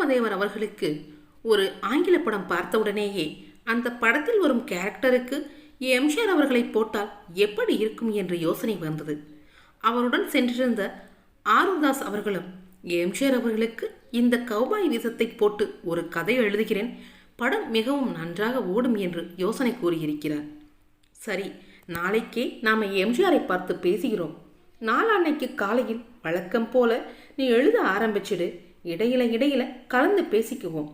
உத்தமதேவர் அவர்களுக்கு ஒரு ஆங்கில படம் பார்த்தவுடனேயே அந்த படத்தில் வரும் கேரக்டருக்கு எம்ஜிஆர் அவர்களை போட்டால் எப்படி இருக்கும் என்று யோசனை வந்தது. அவருடன் சென்றிருந்த ஆருதாஸ் அவர்களும் எம்ஜிஆர் அவர்களுக்கு இந்த கௌபாய் வீசத்தை போட்டு ஒரு கதை எழுதுகிறேன், படம் மிகவும் நன்றாக ஓடும் என்று யோசனை கூறியிருக்கிறார். சரி, நாளைக்கே நாம எம்ஜிஆரை பார்த்து பேசுகிறோம். நாளான்னைக்கு காலையில் வழக்கம் போல நீ எழுத ஆரம்பிச்சிடு, இடையில கலந்து பேசிக்குவோம்.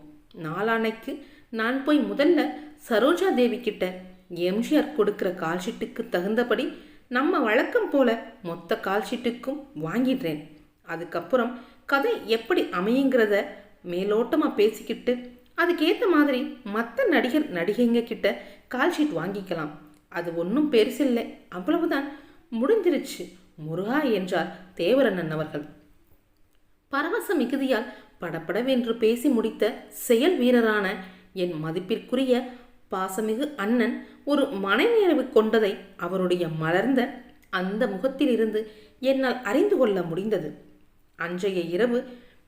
நாளான்னைக்கு நான் போய் முதல்ல சரோஜா தேவி கிட்ட எம்ஜிஆர் கொடுக்கிற கால்ஷீட்டுக்கு தகுந்தபடி நம்ம வழக்கம் போல மொத்த கால்ஷீட்டுக்கும் வாங்கிடுறேன். அதுக்கப்புறம் கதை எப்படி அமையுங்கிறத மேலோட்டமாக பேசிக்கிட்டு அதுக்கேற்ற மாதிரி மற்ற நடிகர் நடிகைங்க கிட்ட கால்ஷீட் வாங்கிக்கலாம். அது ஒன்றும் பெருசில்லை, அவ்வளவுதான், முடிஞ்சிருச்சு முருகா என்றார் தேவரண்ணன் அவர்கள். பரவச மிகுதியால் படப்படவென்று பேசி முடித்த செயல் வீரரான என் மதிப்பிற்குரிய பாசமிகு அண்ணன் ஒரு மனநிறைவு கொண்டதை அவருடைய மலர்ந்த அந்த முகத்திலிருந்து என்னால் அறிந்து கொள்ள முடிந்தது. அன்றைய இரவு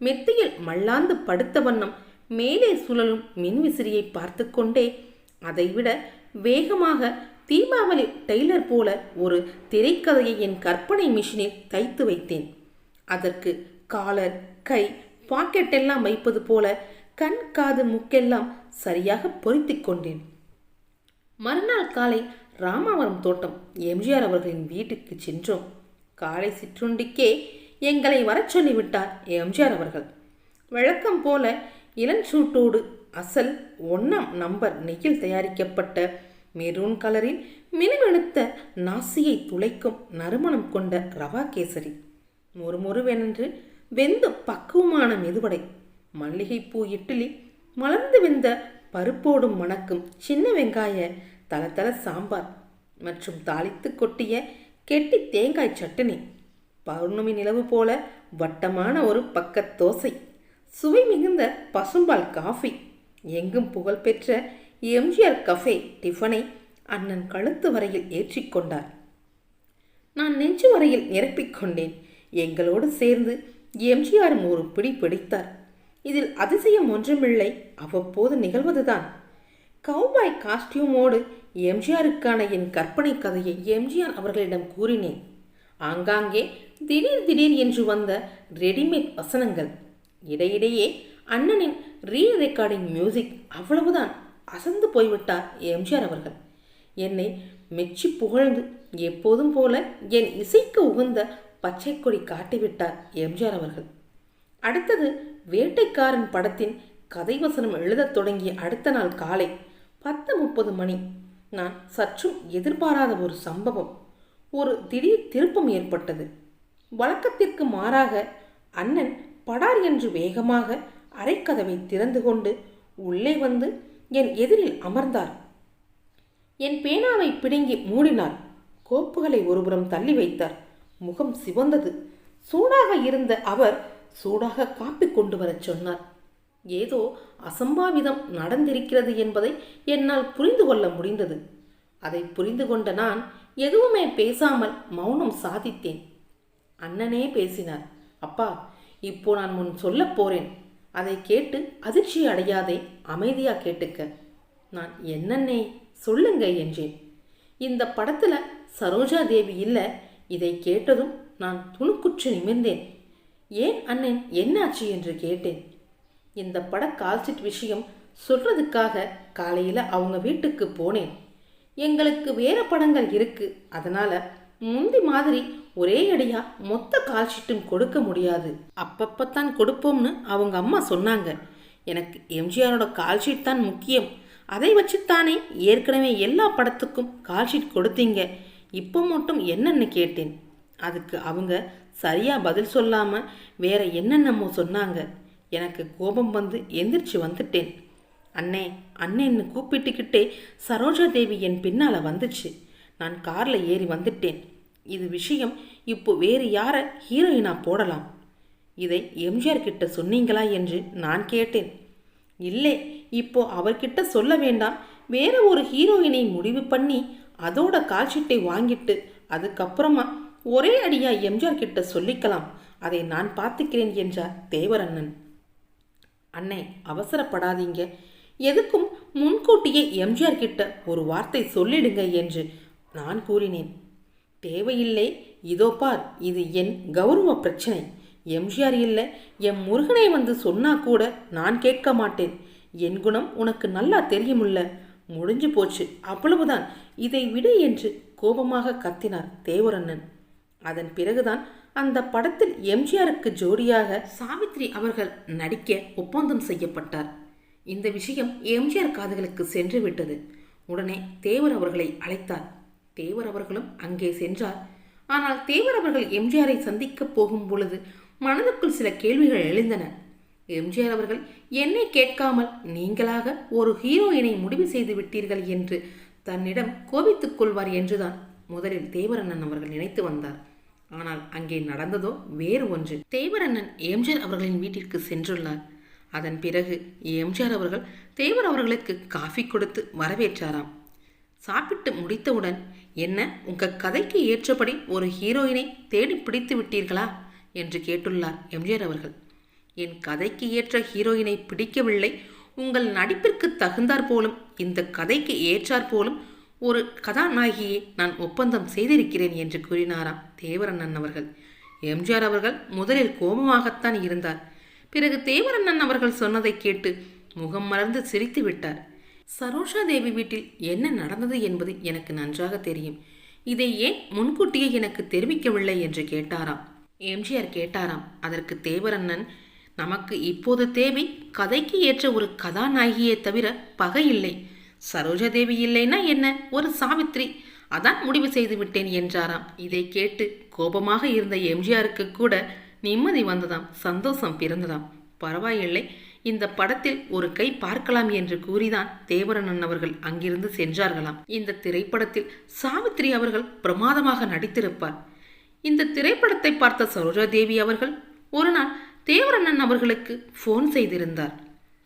மெத்தையில் மல்லாந்து படுத்த வண்ணம் மேலே சுழலும் மின்விசிறியை பார்த்து கொண்டே அதைவிட வேகமாக தீபாவளி டெய்லர் போல ஒரு திரைக்கதையை என் கற்பனை மிஷினில் தைத்து வைத்தேன். அதற்கு காலர், கை, பாக்கெட் எல்லாம் வைப்பது போல கண், காது, முக்கெல்லாம் சரியாக பொருத்தி கொண்டேன். மறுநாள் காலை ராமாவரம் தோட்டம் எம்ஜிஆர் அவர்களின் வீட்டுக்கு சென்றோம். காலை சிற்றுண்டிக்கே எங்களை வரச் சொல்லிவிட்டார் எம்ஜிஆர் அவர்கள். வழக்கம் போல இளஞ்சூட்டோடு அசல் 1ஆம் நம்பர் நெய்யில் தயாரிக்கப்பட்ட மெரூன் கலரில் மினுமெனுத்த நாசியை துளைக்கும் நறுமணம் கொண்ட ரவா கேசரி, மொறுமொறுவென்று வெந்து பக்குவமான மெதுவடை, மல்லிகைப்பூ இட்லி, மலர்ந்து வெந்த பருப்போடும் மணக்கும் சின்ன வெங்காய தளதள சாம்பார் மற்றும் தாளித்து கொட்டிய கெட்டி தேங்காய் சட்டினி, பௌர்ணமி நிலவு போல வட்டமான ஒரு பக்கத் தோசை, சுவை மிகுந்த பசும்பால் காஃபி, எங்கும் புகழ்பெற்ற எம்ஜிஆர் கஃபே டிஃபனை அண்ணன் கழுத்து வரையில் ஏற்றிக்கொண்டார். நான் நெஞ்சு வரையில் நிரப்பிக்கொண்டேன். எங்களோடு சேர்ந்து எம்ஜிஆரும் ஒரு பிடி பிடித்தார். இதில் அதிசயம் ஒன்றுமில்லை, அவ்வப்போது நிகழ்வதுதான். கௌபாய் காஸ்டியூமோடு எம்ஜிஆருக்கான என் கற்பனை கதையை எம்ஜிஆர் அவர்களிடம் கூறினேன். ஆங்காங்கே திடீர் என்று வந்த ரெடிமேட் வசனங்கள், இடையிடையே அண்ணனின் ரீ ரெக்கார்டிங் மியூசிக், அவ்வளவுதான். அசந்து போய்விட்டார் எம்ஜிஆர் அவர்கள். என்னை மெச்சி புகழ்ந்து எப்போதும் போல என் இசைக்கு உகந்த பச்சை கொடி காட்டிவிட்டார் எம்ஜிஆர் அவர்கள். அடுத்தது வேட்டைக்காரன் படத்தின் கதை வசனம் எழுதத் தொடங்கிய அடுத்த நாள் காலை 10:30 மணி. நான் சற்றும் எதிர்பாராத ஒரு சம்பவம், ஒரு திடீர் திருப்பம் ஏற்பட்டது. வழக்கத்திற்கு மாறாக அண்ணன் படார் என்று வேகமாக அரைக்கதவை திறந்து கொண்டு உள்ளே வந்து என் எதிரில் அமர்ந்தார். என் பேனாவை பிடுங்கி மூடினார். கோப்புகளை ஒருபுறம் தள்ளி வைத்தார். முகம் சிவந்தது. சூடாக இருந்த அவர் சூடாக காப்பி கொண்டு வரச் சொன்னார். ஏதோ அசம்பாவிதம் நடந்திருக்கிறது என்பதை என்னால் புரிந்து கொள்ள முடிந்தது. அதை புரிந்து கொண்ட நான் எதுவுமே பேசாமல் மௌனம் சாதித்தேன். அண்ணனே பேசினார். அப்பா, இப்போ நான் முன் சொல்ல போறேன், அதை கேட்டு அதிர்ச்சி அடையாதே, அமைதியா கேட்டுக்க. நான் என்னன்னே சொல்லுங்க என்றேன். இந்த படத்துல சரோஜா தேவி இல்ல. இதை கேட்டதும் நான் துணுக்குற்று நிமிர்ந்தேன். ஏன் அண்ணன், என்னாச்சு என்று கேட்டேன். இந்த பட கால்ஷீட் விஷயம் சொல்றதுக்காக காலையில அவங்க வீட்டுக்கு போனேன். எங்களுக்கு வேற படங்கள் இருக்கு, அதனால முந்தி மாதிரி ஒரே அடியா மொத்த கால்ஷீட்டும் கொடுக்க முடியாது, அப்பப்பத்தான் கொடுப்போம்னு அவங்க அம்மா சொன்னாங்க. எனக்கு எம்ஜிஆரோட கால்ஷீட் தான் முக்கியம், அதை வச்சுத்தானே ஏற்கனவே எல்லா படத்துக்கும் கால்ஷீட் கொடுத்தீங்க, இப்போ மட்டும் என்னன்னு கேட்டேன். அதுக்கு அவங்க சரியா பதில் சொல்லாம வேற என்னென்னமோ சொன்னாங்க. எனக்கு கோபம் வந்து எந்திரிச்சு வந்துட்டேன். அண்ணே அண்ணேன்னு கூப்பிட்டுக்கிட்டே சரோஜா தேவி என் பின்னால வந்துச்சு. நான் கார்ல ஏறி வந்துட்டேன். இது விஷயம் இப்போ வேறு யாரை ஹீரோயினா போடலாம், இதை எம்ஜிஆர் கிட்ட சொன்னீங்களா என்று நான் கேட்டேன். இல்லை, இப்போ அவர்கிட்ட சொல்ல வேண்டாம், வேற ஒரு ஹீரோயினை முடிவு பண்ணி அதோட கால்ஷீட்டை வாங்கிட்டு அதுக்கப்புறமா ஒரே அடியா எம்ஜிஆர் கிட்ட சொல்லிக்கலாம், அதை நான் பார்த்துக்கிறேன் என்றார் தேவரண்ணன். அண்ணே, அவசரப்படாதீங்க. எதுக்கும் முன்கூட்டியே எம்ஜிஆர் கிட்ட ஒரு வார்த்தை சொல்லிடுங்க என்று நான் கூறினேன். தேவையில்லை. இதோ பார், இது என் கௌரவ பிரச்சனை. எம்ஜிஆர் இல்லை, என் முருகனை வந்து சொன்னா கூட நான் கேட்க மாட்டேன். என் குணம் உனக்கு நல்லா தெரியுமுல்ல. முடிஞ்சு போச்சு, அவ்வளவுதான். இதை விடு என்று கோபமாக கத்தினார் தேவரண்ணன். அதன் பிறகுதான் அந்த படத்தில் எம்ஜிஆருக்கு ஜோடியாக சாவித்ரி அவர்கள் நடிக்க ஒப்பந்தம் செய்யப்பட்டார். இந்த விஷயம் எம்ஜிஆர் காதுகளுக்கு சென்று விட்டது. உடனே தேவர் அவர்களை அழைத்தார். தேவர் அவர்களும் அங்கே சென்றார். ஆனால் தேவர் அவர்கள் எம்ஜிஆரை சந்திக்கப் போகும் பொழுது மனதுக்குள் சில கேள்விகள் எழுந்தன. எம்ஜிஆர் அவர்கள் என்னை கேட்காமல் நீங்களாக ஒரு ஹீரோயினை முடிவு செய்து விட்டீர்கள் என்று தன்னிடம் கோபித்துக் கொள்வார் என்றுதான் முதலில் தேவரண்ணன் அவர்கள் நினைத்து வந்தார். ஆனால் அங்கே நடந்ததோ வேறு ஒன்று. தேவரண்ணன் எம்ஜிஆர் அவர்களின் வீட்டிற்கு சென்றுள்ளார். அதன் பிறகு எம்ஜிஆர் அவர்கள் தேவர் அவர்களுக்கு காஃபி கொடுத்து வரவேற்றாராம். சாப்பிட்டு முடித்தவுடன், என்ன உங்க கதைக்கு ஏற்றபடி ஒரு ஹீரோயினை தேடி பிடித்து விட்டீர்களா என்று கேட்டுள்ளார் எம்ஜிஆர் அவர்கள். என் கதைக்கு ஏற்ற ஹீரோயினை பிடிக்கவில்லை, உங்கள் நடிப்பிற்கு தகுந்தாற் போலும் இந்த கதைக்கு ஏற்றாற் போலும் ஒரு கதாநாயகியை நான் ஒப்பந்தம் செய்திருக்கிறேன் என்று கூறினாராம் தேவரண்ணன் அவர்கள். எம்ஜிஆர் அவர்கள் முதலில் கோபமாகத்தான் இருந்தார். பிறகு தேவரண்ணன் அவர்கள் சொன்னதை கேட்டு முகம் மலர்ந்து சிரித்து விட்டார். சரோஜா தேவி வீட்டில் என்ன நடந்தது என்பது எனக்கு நன்றாக தெரியும். இதை ஏன் முன்கூட்டியே எனக்கு தெரிவிக்கவில்லை என்று கேட்டாராம். எம்ஜிஆர் கேட்டாராம். அதற்கு தேவரண்ணன், நமக்கு இப்போது தேவை கதைக்கு ஏற்ற ஒரு கதாநாயகியை தவிர பகை இல்லை. சரோஜா தேவி இல்லைன்னா என்ன, ஒரு சாவித்ரி, அதான் முடிவு செய்து விட்டேன் என்றாராம். இதை கேட்டு கோபமாக இருந்த எம்ஜிஆருக்கு கூட நிம்மதி வந்ததாம், சந்தோஷம் பிறந்ததாம். பரவாயில்லை, இந்த படத்தில் ஒரு கை பார்க்கலாம் என்று கூறிதான் தேவரண்ணன் அவர்கள் அங்கிருந்து சென்றார்களாம். இந்த திரைப்படத்தில் சாவித்ரி அவர்கள் பிரமாதமாக நடித்திருப்பார். இந்த திரைப்படத்தை பார்த்த சரோஜா தேவி அவர்கள் ஒரு நாள் தேவரண்ணன் அவர்களுக்கு ஃபோன் செய்திருந்தார்.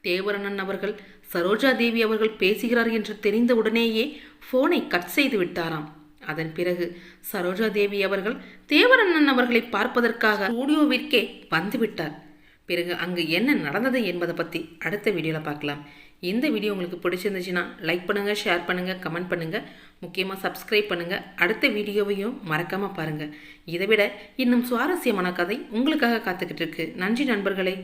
தேவரண்ணன் அவர்கள் சரோஜா தேவி அவர்கள் பேசுகிறார் என்று தெரிந்தவுடனேயே ஃபோனை கட் செய்து விட்டாராம். அதன் பிறகு சரோஜா தேவி அவர்கள் தேவரண்ணன் அவர்களை பார்ப்பதற்காக ஸ்டூடியோவிற்கே வந்துவிட்டார். பிறகு அங்கு என்ன நடந்தது என்பதை பற்றி அடுத்த வீடியோவில் பார்க்கலாம். இந்த வீடியோ உங்களுக்கு பிடிச்சிருந்துச்சுன்னா லைக் பண்ணுங்கள், ஷேர் பண்ணுங்கள், கமெண்ட் பண்ணுங்கள், முக்கியமாக சப்ஸ்கிரைப் பண்ணுங்கள். அடுத்த வீடியோவையும் மறக்காமல் பாருங்கள். இதை விட இன்னும் சுவாரஸ்யமான கதை உங்களுக்காக காத்துக்கிட்டு இருக்கு. நன்றி நண்பர்களே.